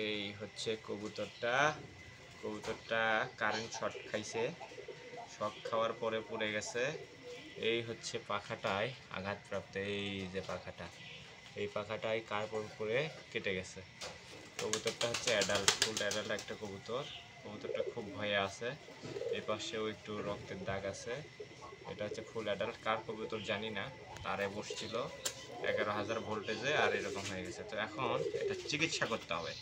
এই হচ্ছে কবুতরটা। কবুতরটা কারেন্ট শর্ট খাইছে, শক খাওয়ার পরে পড়ে গেছে। এই হচ্ছে পাখাটায় আঘাতপ্রাপ্ত, এই যে পাখাটা, এই পাখাটায় কার্বন করে কেটে গেছে। কবুতরটা হচ্ছে অ্যাডাল্ট, ফুল অ্যাডাল্ট একটা কবুতর। কবুতরটা খুব ভয়ে আছে। এই পাশেও একটু রক্তের দাগ আছে। এটা হচ্ছে ফুল অ্যাডাল্ট। কার কবুতর জানি না, তারে বসছিল 11,000 ভোল্টেজে আর এরকম হয়ে গেছে। তো এখন এটা চিকিৎসা করতে হবে।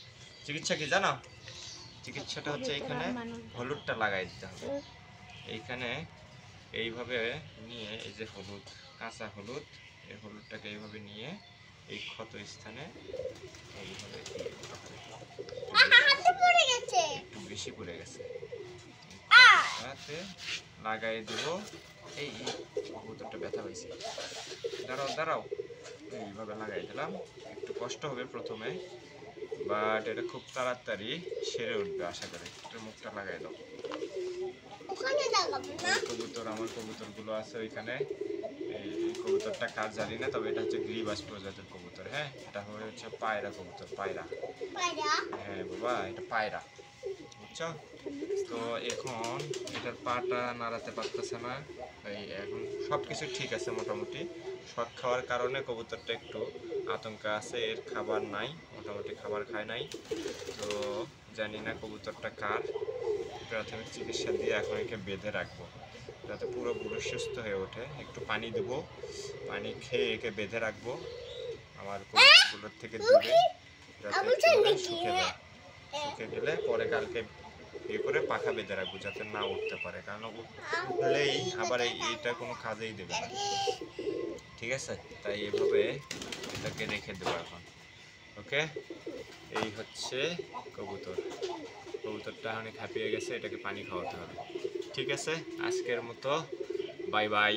চিকিৎসা কি জানো? চিকিৎসাটা হচ্ছে এইখানে হলুদটা লাগাই দিতে হবে। এইখানে এইভাবে নিয়ে, এই যে হলুদ, কাঁচা হলুদ, এই হলুদটাকে এইভাবে নিয়ে এই ক্ষত স্থানে এইভাবে একটু বেশি পড়ে গেছে, হাতে লাগাই দেব। এই কবুতরটা ব্যথা পাইছে, দাঁড়াও দাঁড়াও, এইভাবে লাগাই দিলাম। একটু কষ্ট হবে প্রথমে, বাট এটা খুব তাড়াতাড়ি সেরে উঠবে আশা করি। এটার মুখটা লাগাই দাও। কবুতর, আমার কবুতরগুলো আছে ওইখানে। এই কবুতরটা কার জানি না, তবে এটা হচ্ছে গ্রিবাস প্রজাতির কবুতর। হ্যাঁ, এটা হচ্ছে পায়রা কবুতর, পায়রা। হ্যাঁ বাবা, এটা পায়রা, বুঝছো? তো এখন এটার পাটা নাড়াতে পারতেছে না। এই এখন সব কিছু ঠিক আছে মোটামুটি। শক খাওয়ার কারণে কবুতরটা একটু আতঙ্ক আছে, এর খাবার নাই, মোটামুটি খাবার খায় নাই। তো জানি না কবুতরটা কার। প্রাথমিক চিকিৎসা দিয়ে এখন একে বেঁধে রাখবো যাতে পুরোপুরি সুস্থ হয়ে ওঠে। একটু পানি দেবো, পানি খেয়ে একে বেঁধে রাখবো আমার কবুতরগুলোর থেকে দূরে, যাতে শুকে যায়। শুকে গেলে পরে কালকে ইয়ে করে পাখা বেঁধে রাখবো যাতে না উঠতে পারে, কারণ উঠলেই আবার এইটা কোনো কাজেই দেবে না। ঠিক আছে, তাই এভাবে এটাকে রেখে দেবো এখন। ওকে, এই হচ্ছে কবুতর। কবুতরটা অনেক হাঁপিয়ে গেছে, এটাকে পানি খাওয়াতে হবে। ঠিক আছে, আজকের মতো বাই বাই।